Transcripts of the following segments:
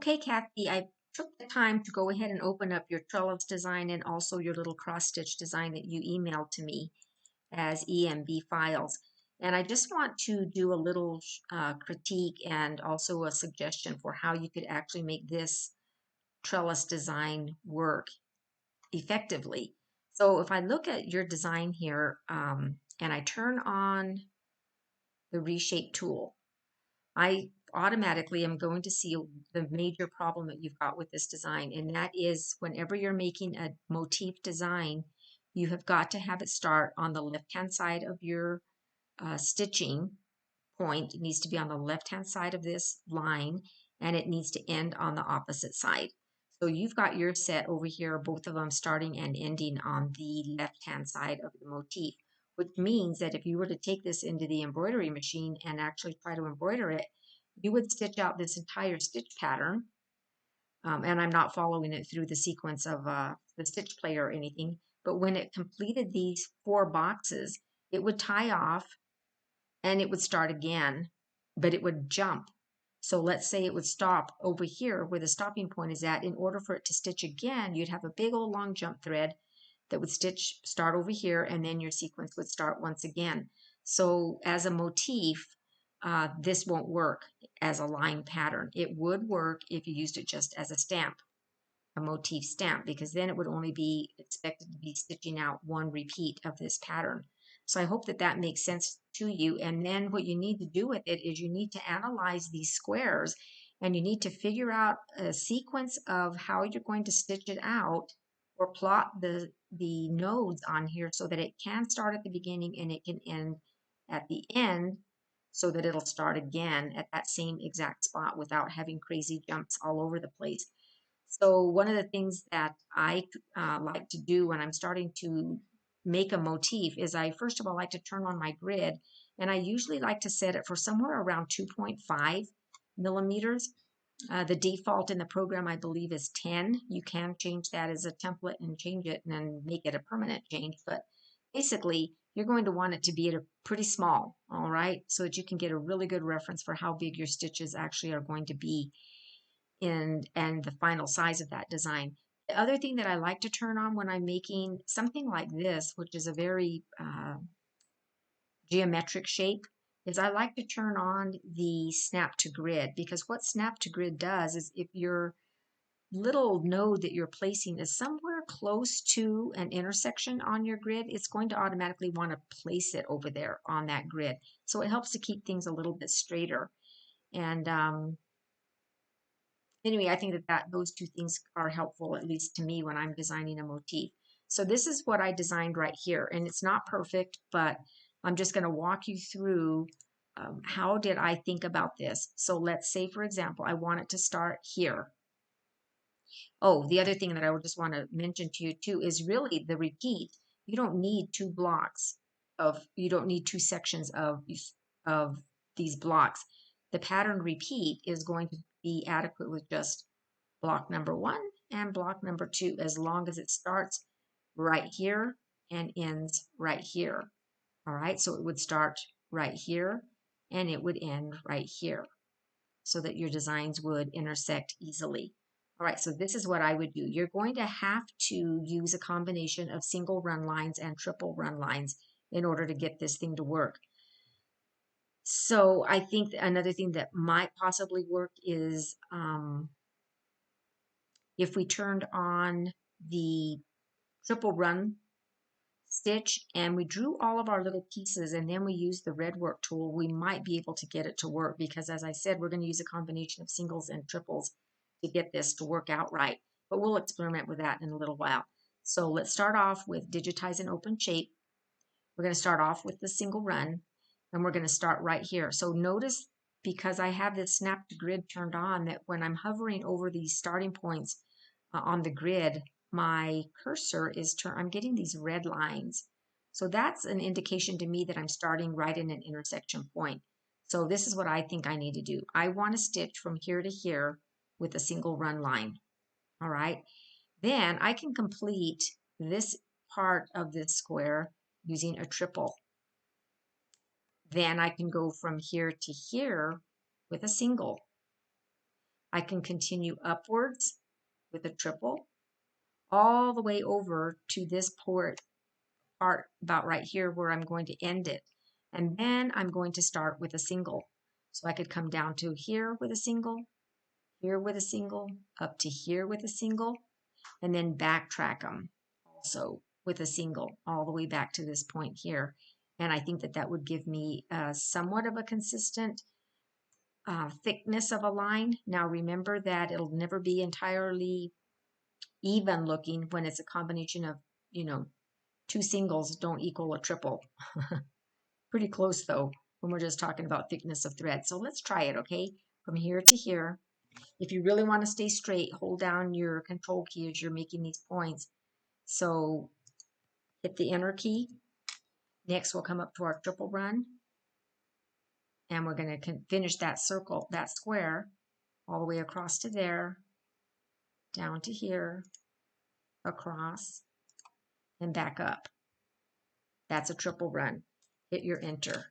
Okay, Kathy, I took the time to go ahead and open up your trellis design and also your little cross stitch design that you emailed to me as EMB files. And I just want to do a little critique and also a suggestion for how you could actually make this trellis design work effectively. So if I look at your design here and I turn on the reshape tool, I automatically am going to see the major problem that you've got with this design, and that is whenever you're making a motif design, you have got to have it start on the left-hand side of your stitching point. It needs to be on the left-hand side of this line, and it needs to end on the opposite side. So you've got your set over here, both of them starting and ending on the left-hand side of the motif, which means that if you were to take this into the embroidery machine and actually try to embroider it, you would stitch out this entire stitch pattern. And I'm not following it through the sequence of the stitch play or anything, but when it completed these 4 boxes, it would tie off and it would start again, but it would jump. So let's say it would stop over here where the stopping point is at. In order for it to stitch again, you'd have a big old long jump thread that would start over here, and then your sequence would start once again. So as a motif, this won't work as a line pattern. It would work if you used it just as a stamp, a motif stamp, because then it would only be expected to be stitching out one repeat of this pattern. So I hope that that makes sense to you. And then what you need to do with it is you need to analyze these squares and you need to figure out a sequence of how you're going to stitch it out or plot the nodes on here so that it can start at the beginning and it can end at the end so that it'll start again at that same exact spot without having crazy jumps all over the place. So one of the things that I like to do when I'm starting to make a motif is I first of all like to turn on my grid, and I usually like to set it for somewhere around 2.5 millimeters. The default in the program, I believe, is 10. You can change that as a template and change it and then make it a permanent change. But basically, you're going to want it to be at a pretty small, all right, so that you can get a really good reference for how big your stitches actually are going to be and the final size of that design. The other thing that I like to turn on when I'm making something like this, which is a very geometric shape, is I like to turn on the snap to grid, because what snap to grid does is if your little node that you're placing is somewhere close to an intersection on your grid, it's going to automatically want to place it over there on that grid. So it helps to keep things a little bit straighter. And anyway, I think that those two things are helpful, at least to me, when I'm designing a motif. So this is what I designed right here, and it's not perfect, but I'm just going to walk you through how did I think about this. So let's say, for example, I want it to start here. Oh, the other thing that I would just want to mention to you too is really the repeat. You don't need you don't need 2 sections of these blocks. The pattern repeat is going to be adequate with just block number 1 and block number 2, as long as it starts right here and ends right here. All right, so it would start right here and it would end right here so that your designs would intersect easily. All right, so this is what I would do. You're going to have to use a combination of single run lines and triple run lines in order to get this thing to work. So I think another thing that might possibly work is if we turned on the triple run stitch and we drew all of our little pieces and then we used the Redwork tool, we might be able to get it to work, because as I said, we're going to use a combination of singles and triples to get this to work out right. But we'll experiment with that in a little while. So let's start off with digitize and open shape. We're going to start off with the single run and we're going to start right here. So notice, because I have this snap to grid turned on, that when I'm hovering over these starting points on the grid, my cursor is I'm getting these red lines. So that's an indication to me that I'm starting right in an intersection point. So this is what I think I need to do. I want to stitch from here to here with a single run line. All right. Then I can complete this part of this square using a triple. Then I can go from here to here with a single. I can continue upwards with a triple all the way over to this part about right here where I'm going to end it. And then I'm going to start with a single. So I could come down to here with a single, here with a single, up to here with a single, and then backtrack them also with a single all the way back to this point here. And I think that that would give me somewhat of a consistent thickness of a line. Now remember that it'll never be entirely even looking when it's a combination of, you know, two singles don't equal a triple. Pretty close though, when we're just talking about thickness of thread. So let's try it, okay? From here to here. If you really want to stay straight, hold down your control key as you're making these points. So hit the enter key. Next, we'll come up to our triple run. And we're going to finish that circle, that square, all the way across to there, down to here, across, and back up. That's a triple run. Hit your enter.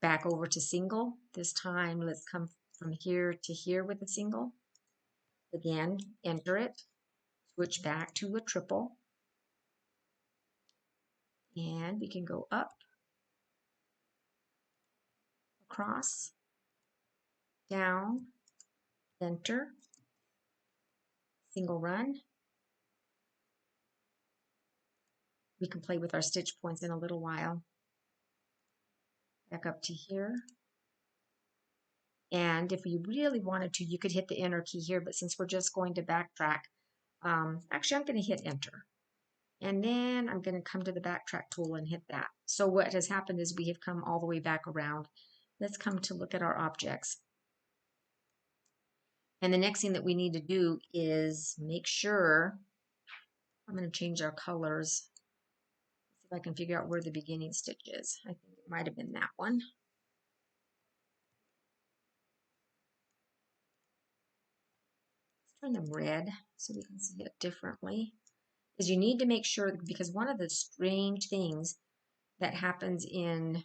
Back over to single. This time, let's come from here to here with a single. Again, enter it. Switch back to a triple. And we can go up, across, down, enter, single run. We can play with our stitch points in a little while. Back up to here. And if you really wanted to, you could hit the enter key here, but since we're just going to backtrack, actually I'm going to hit enter. And then I'm going to come to the backtrack tool and hit that. So what has happened is we have come all the way back around. Let's come to look at our objects. And the next thing that we need to do is make sure, I'm going to change our colors. See if I can figure out where the beginning stitch is. I think it might have been that one. Let's turn them red so we can see it differently. Is you need to make sure, because one of the strange things that happens in,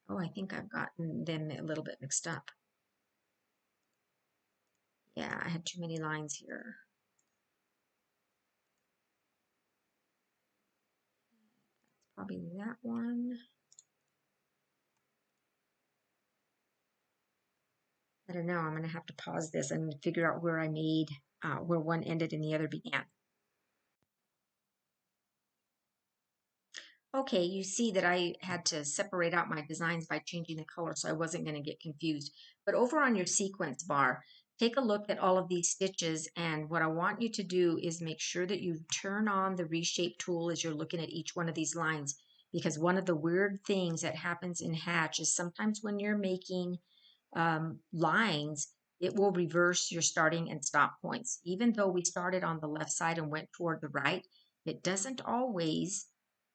oh, I think I've gotten them a little bit mixed up. Yeah, I had too many lines here. Probably that one. I don't know, I'm gonna have to pause this and figure out where I made, where one ended and the other began. Okay, you see that I had to separate out my designs by changing the color so I wasn't going to get confused. But over on your sequence bar, take a look at all of these stitches, and what I want you to do is make sure that you turn on the reshape tool as you're looking at each one of these lines, because one of the weird things that happens in Hatch is sometimes when you're making lines, it will reverse your starting and stop points. Even though we started on the left side and went toward the right, it doesn't always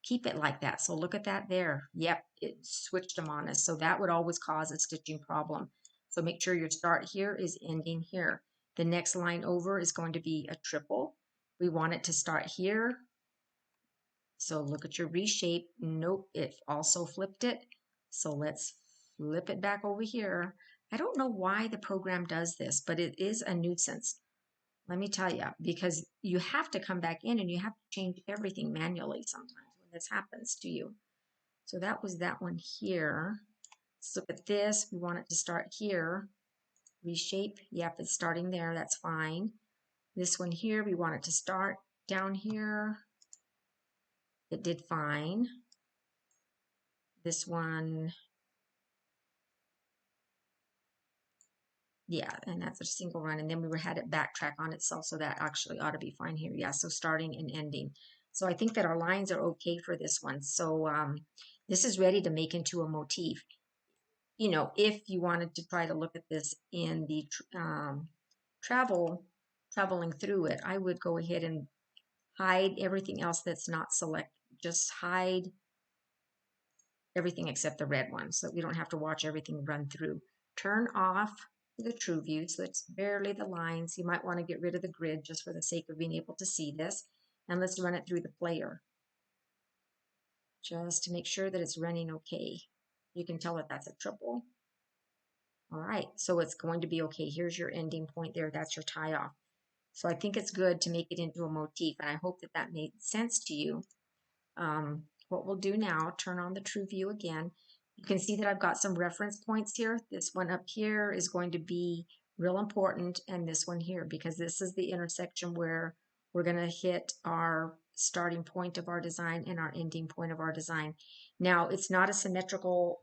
keep it like that. So look at that there. Yep, it switched them on us. So that would always cause a stitching problem. So make sure your start here is ending here. The next line over is going to be a triple. We want it to start here. So look at your reshape. Nope, it also flipped it. So let's flip it back over here. I don't know why the program does this, but it is a nuisance. Let me tell you, because you have to come back in and you have to change everything manually sometimes when this happens to you. So that was that one here. Let's look at this. We want it to start here. Reshape. Yep, it's starting there. That's fine. This one here, we want it to start down here. It did fine. This one, yeah, and that's a single run. And then we had it backtrack on itself, so that actually ought to be fine here. Yeah, so starting and ending. So I think that our lines are okay for this one. So this is ready to make into a motif. You know, if you wanted to try to look at this in the traveling through it, I would go ahead and hide everything else that's not select. Just hide everything except the red one, so we don't have to watch everything run through. Turn off the true view, so it's barely the lines. You might want to get rid of the grid just for the sake of being able to see this. And let's run it through the player, just to make sure that it's running okay. You can tell that that's a triple. All right, so it's going to be okay. Here's your ending point there. That's your tie off. So I think it's good to make it into a motif, and I hope that that made sense to you. What we'll do now, turn on the true view again. You can see that I've got some reference points here. This one up here is going to be real important, and this one here, because this is the intersection where we're going to hit our starting point of our design and our ending point of our design. Now, it's not a symmetrical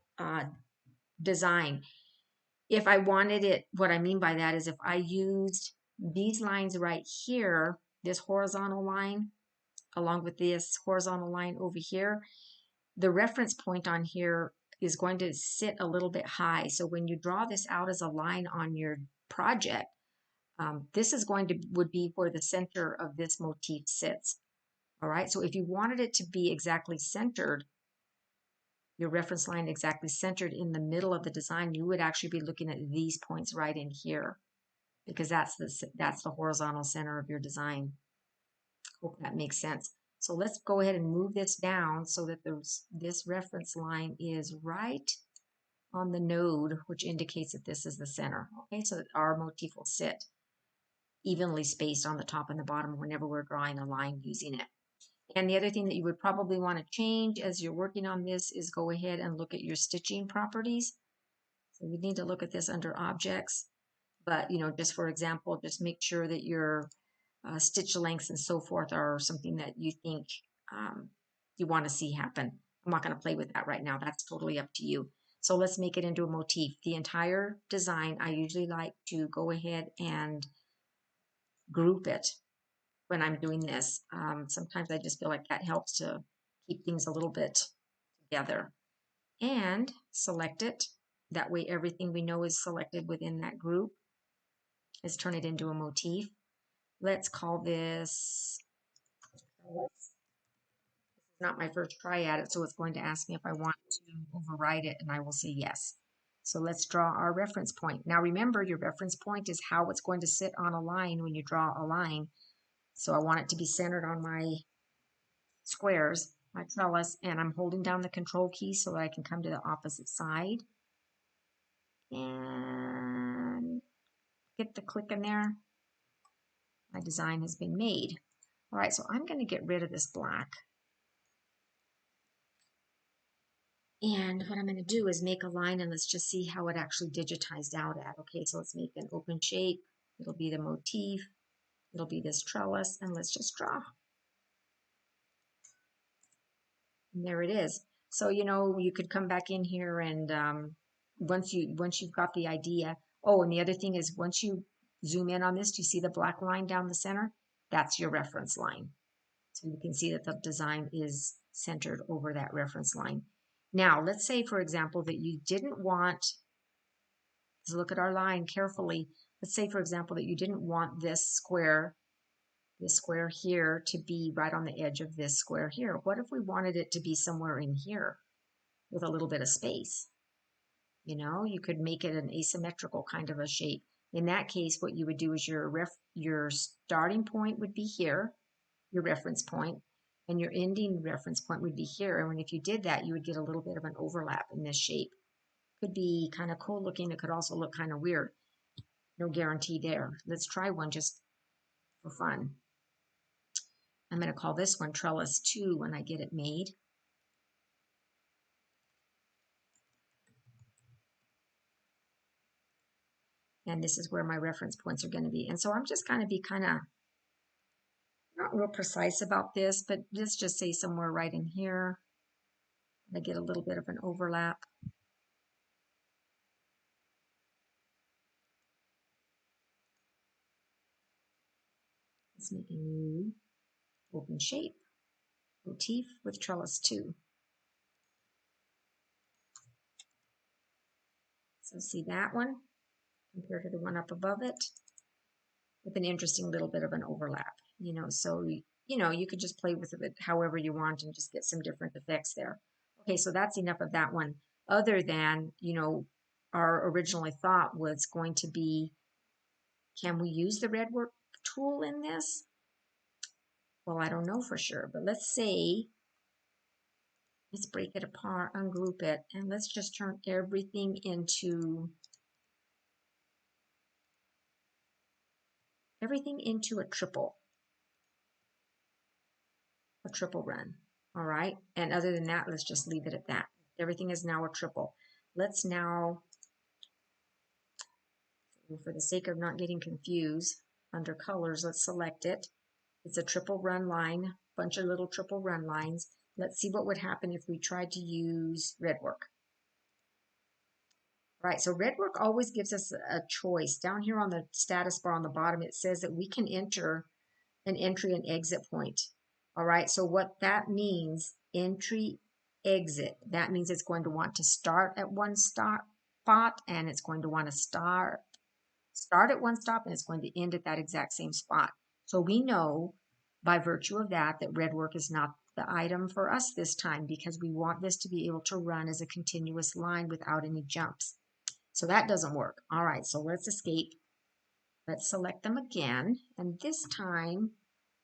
design. If I wanted it, what I mean by that is if I used these lines right here, this horizontal line, along with this horizontal line over here, the reference point on here is going to sit a little bit high. So when you draw this out as a line on your project, this is going to would be where the center of this motif sits. All right, so if you wanted it to be exactly centered, your reference line exactly centered in the middle of the design, you would actually be looking at these points right in here, because that's the horizontal center of your design. Hope that makes sense. So let's go ahead and move this down so that this reference line is right on the node, which indicates that this is the center. Okay, so that our motif will sit evenly spaced on the top and the bottom whenever we're drawing a line using it. And the other thing that you would probably want to change as you're working on this is go ahead and look at your stitching properties. So we need to look at this under objects, but just for example, just make sure that your stitch lengths and so forth are something that you think you want to see happen. I'm not going to play with that right now. That's totally up to you. So let's make it into a motif. The entire design, I usually like to go ahead and group it when I'm doing this. Sometimes I just feel like that helps to keep things a little bit together. And select it. That way everything we know is selected within that group. Let's turn it into a motif. Let's call this, not my first try at it, so it's going to ask me if I want to override it, and I will say yes. So let's draw our reference point. Now remember, your reference point is how it's going to sit on a line when you draw a line. So I want it to be centered on my squares, my trellis, and I'm holding down the control key so that I can come to the opposite side. And get the click in there. My design has been made. All right, so I'm going to get rid of this black. And what I'm going to do is make a line, and let's just see how it actually digitized out at. Okay, so let's make an open shape. It'll be the motif. It'll be this trellis, and let's just draw. And there it is. So, you could come back in here and once you've got the idea. Oh, and the other thing is once you zoom in on this, do you see the black line down the center? That's your reference line. So you can see that the design is centered over that reference line. Now, let's say, for example, that you didn't want, let's look at our line carefully. Let's say, for example, that you didn't want this square here to be right on the edge of this square here. What if we wanted it to be somewhere in here with a little bit of space? You could make it an asymmetrical kind of a shape. In that case, what you would do is your starting point would be here, your reference point, and your ending reference point would be here. And when if you did that, you would get a little bit of an overlap in this shape. Could be kind of cool looking. It could also look kind of weird. No guarantee there. Let's try one just for fun. I'm going to call this one Trellis 2 when I get it made. And this is where my reference points are going to be. And so I'm just going to be kind of not real precise about this, but let's just say somewhere right in here. I get a little bit of an overlap. Let's make a new open shape. Motif with Trellis 2. So see that one compared to the one up above it with an interesting little bit of an overlap, so you could just play with it however you want and just get some different effects there. Okay, so that's enough of that one. Other than, our original thought was going to be, can we use the Redwork tool in this? Well, I don't know for sure, but let's break it apart, ungroup it, and let's just turn everything into everything into a triple run. All right. And other than that, let's just leave it at that. Everything is now a triple. Let's now, for the sake of not getting confused, under colors, let's select it. It's a triple run line, bunch of little triple run lines. Let's see what would happen if we tried to use Redwork. Right, so Redwork always gives us a choice. Down here on the status bar on the bottom, it says that we can enter an entry and exit point. All right, so what that means, entry, exit, that means it's going to want to start at one spot, and it's going to want to start at one stop, and it's going to end at that exact same spot. So we know by virtue of that Redwork is not the item for us this time, because we want this to be able to run as a continuous line without any jumps. So that doesn't work. All right, so let's escape. Let's select them again, and this time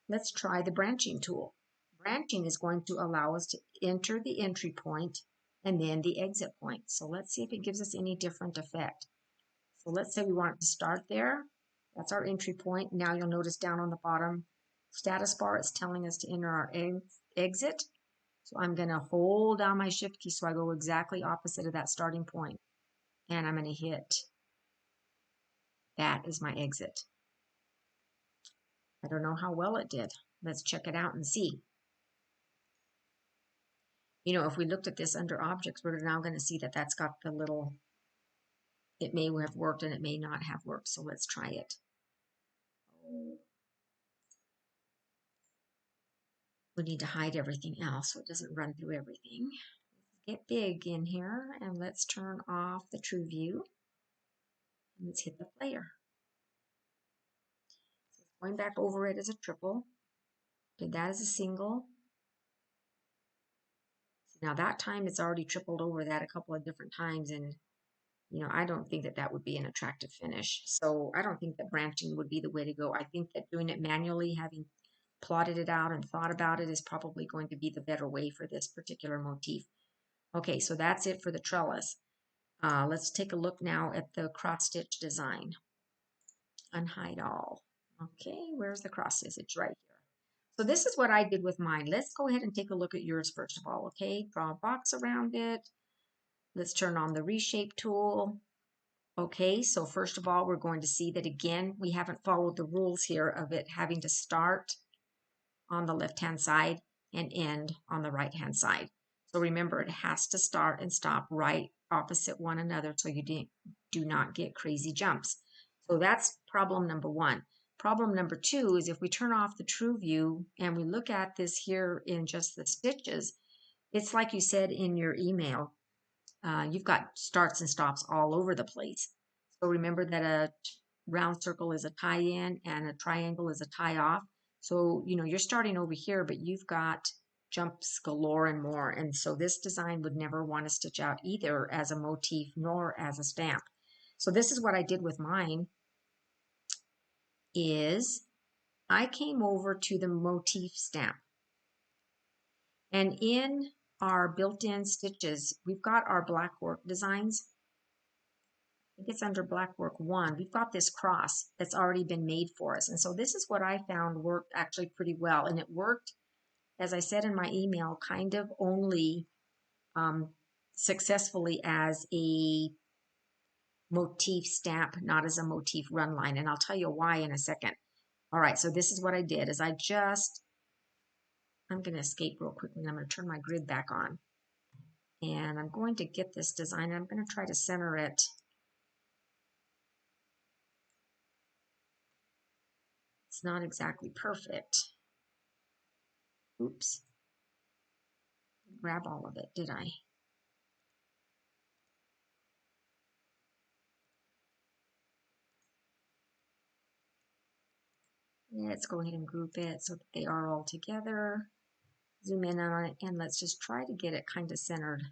let's try the branching tool. Branching is going to allow us to enter the entry point and then the exit point. So let's see if it gives us any different effect. So let's say we want to start there. That's our entry point. Now you'll notice down on the bottom status bar, it's telling us to enter our exit. So I'm going to hold down my shift key so I go exactly opposite of that starting point. And I'm going to hit, that is my exit. I don't know how well it did. Let's check it out and see. You know, if we looked at this under objects, we're now going to see that that's got the little, it may have worked and it may not have worked. So let's try it. We need to hide everything else so it doesn't run through everything. Get big in here, and let's turn off the true view. And let's hit the player. So going back over it as a triple. Did that as a single. Now that time it's already tripled over that a couple of different times, and you know, I don't think that that would be an attractive finish. So I don't think that branching would be the way to go. I think that doing it manually, having plotted it out and thought about it, is probably going to be the better way for this particular motif. Okay, so that's it for the trellis. Let's take a look now at the cross stitch design. Unhide all. Okay, where's the cross stitch? It's right here. So this is what I did with mine. Let's go ahead and take a look at yours first of all, okay? Draw a box around it. Let's turn on the reshape tool. Okay, so first of all, we're going to see that again, we haven't followed the rules here of it having to start on the left-hand side and end on the right-hand side. So remember, it has to start and stop right opposite one another so you do not get crazy jumps. So that's problem number one. Problem number two is if we turn off the true view and we look at this here in just the stitches, it's like you said in your email, you've got starts and stops all over the place. So remember that a round circle is a tie-in and a triangle is a tie-off. So, you know, you're starting over here, but you've got jumps galore and more. And so this design would never want to stitch out either as a motif nor as a stamp. So this is what I did with mine, is I came over to the motif stamp. And in our built-in stitches, we've got our black work designs. I think it's under Blackwork 1. We've got this cross that's already been made for us. And so this is what I found worked actually pretty well. And it worked, as I said in my email, kind of only successfully as a motif stamp, not as a motif run line. And I'll tell you why in a second. All right, so this is what I did, is I'm going to escape real quickly, and I'm going to turn my grid back on. And I'm going to get this design. I'm going to try to center it. It's not exactly perfect. Oops. Grab all of it, did I? Let's go ahead and group it so that they are all together. Zoom in on it, and let's just try to get it kind of centered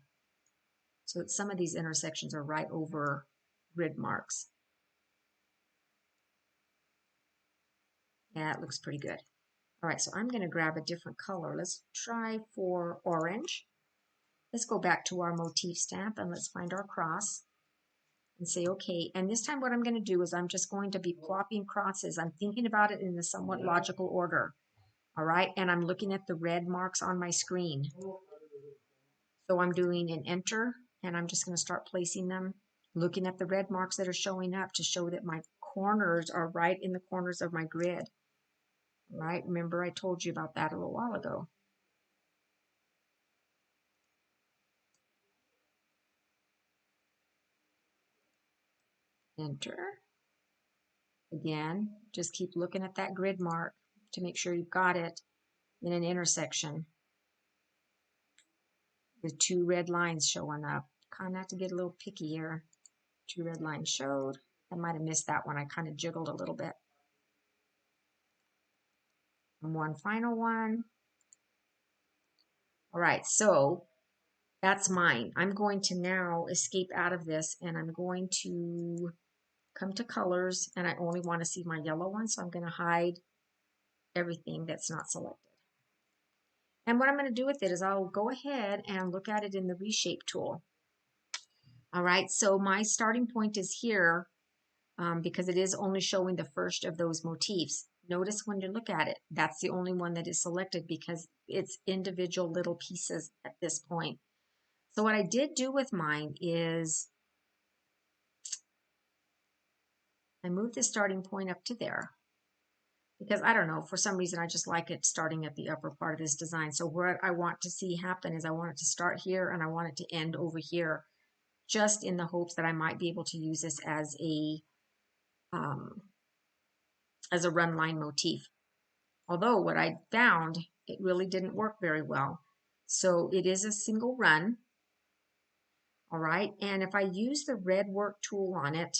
so that some of these intersections are right over grid marks. Yeah, it looks pretty good. All right, so I'm going to grab a different color. Let's try for orange. Let's go back to our motif stamp and let's find our cross. and say, okay. And this time what I'm going to do is I'm just going to be plopping crosses. I'm thinking about it in a somewhat logical order. All right. And I'm looking at the red marks on my screen. So I'm doing an enter, and I'm just going to start placing them, looking at the red marks that are showing up to show that my corners are right in the corners of my grid. All right. Remember I told you about that a little while ago. Enter. Again, just keep looking at that grid mark to make sure you've got it in an intersection with two red lines showing up. Kind of have to get a little picky here. Two red lines showed. I might have missed that one. I kind of jiggled a little bit. And one final one. All right, so that's mine. I'm going to now escape out of this, and I'm going to come to colors, and I only want to see my yellow one, so I'm going to hide everything that's not selected. And what I'm going to do with it is I'll go ahead and look at it in the reshape tool. All right, so my starting point is here because it is only showing the first of those motifs. Notice when you look at it, that's the only one that is selected because it's individual little pieces at this point. So what I did do with mine is I moved the starting point up to there because I don't know, for some reason I just like it starting at the upper part of this design. So what I want to see happen is I want it to start here and I want it to end over here, just in the hopes that I might be able to use this as a run line motif. Although what I found, it really didn't work very well. So it is a single run. All right. And if I use the Redwork tool on it,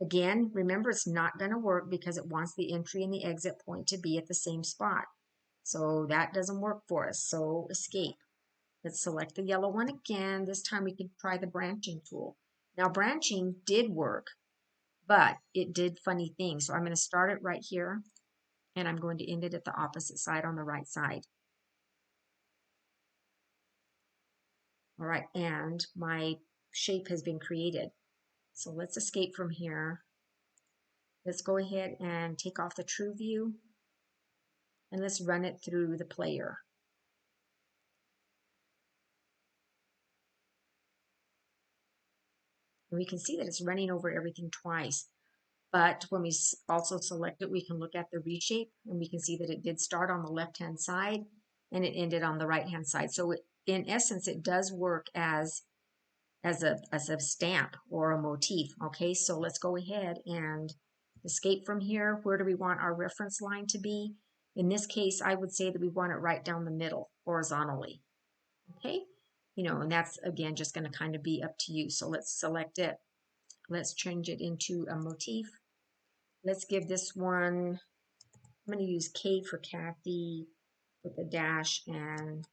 again, remember it's not going to work because it wants the entry and the exit point to be at the same spot. So that doesn't work for us. So escape. Let's select the yellow one again. This time we can try the branching tool. Now branching did work, but it did funny things. So I'm going to start it right here, and I'm going to end it at the opposite side on the right side. All right, and my shape has been created. So let's escape from here. Let's go ahead and take off the true view, and let's run it through the player. And we can see that it's running over everything twice. But when we also select it, we can look at the reshape, and we can see that it did start on the left-hand side, and it ended on the right-hand side. So in essence, it does work as a stamp or a motif. Okay, so let's go ahead and escape from here. Where do we want our reference line to be? In this case, I would say that we want it right down the middle horizontally. Okay, and that's again just going to kind of be up to you. So let's select it. Let's change it into a motif. Let's give this one, I'm going to use K for Kathy with a dash and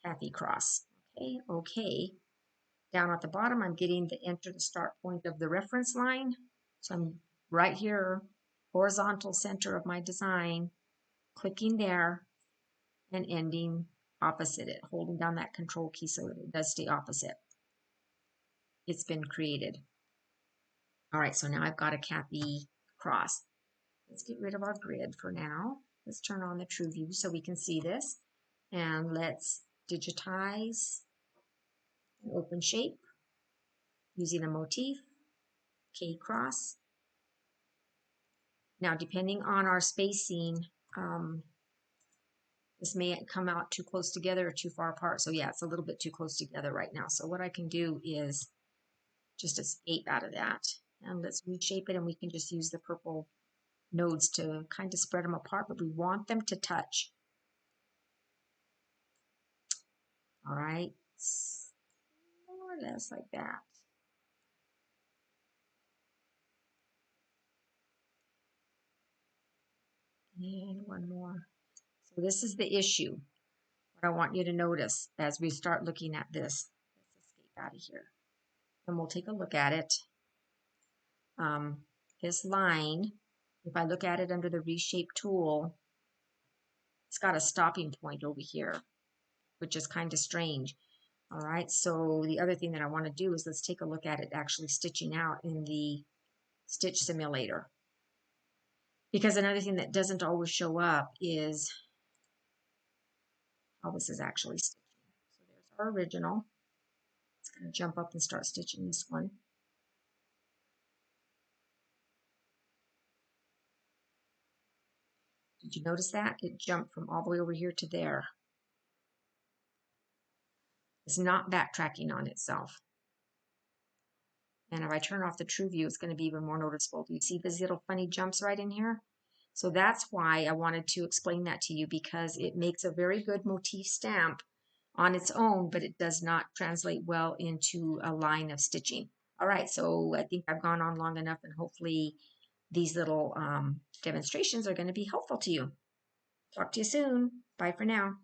Kathy cross. Okay, okay. Down at the bottom, I'm getting the enter the start point of the reference line. So I'm right here, horizontal center of my design, clicking there and ending opposite it, holding down that control key so that it does stay opposite. It's been created. All right, so now I've got a Kathy cross. Let's get rid of our grid for now. Let's turn on the true view so we can see this. And let's digitize an open shape using a motif, K cross. Now, depending on our spacing, this may come out too close together or too far apart. So yeah, it's a little bit too close together right now. So what I can do is just escape out of that. And let's reshape it, and we can just use the purple nodes to kind of spread them apart, but we want them to touch. All right, more or less like that. And one more. So this is the issue. What I want you to notice as we start looking at this. Let's escape out of here. And we'll take a look at it. This line, if I look at it under the reshape tool, it's got a stopping point over here, which is kind of strange. All right, so the other thing that I want to do is let's take a look at it actually stitching out in the stitch simulator. Because another thing that doesn't always show up is how this is actually stitching. So there's our original. It's going to jump up and start stitching this one. Did you notice that? It jumped from all the way over here to there. It's not backtracking on itself. And if I turn off the true view, it's going to be even more noticeable. Do you see these little funny jumps right in here? So that's why I wanted to explain that to you, because it makes a very good motif stamp on its own, but it does not translate well into a line of stitching. All right, so I think I've gone on long enough, and hopefully these little demonstrations are going to be helpful to you. Talk to you soon. Bye for now.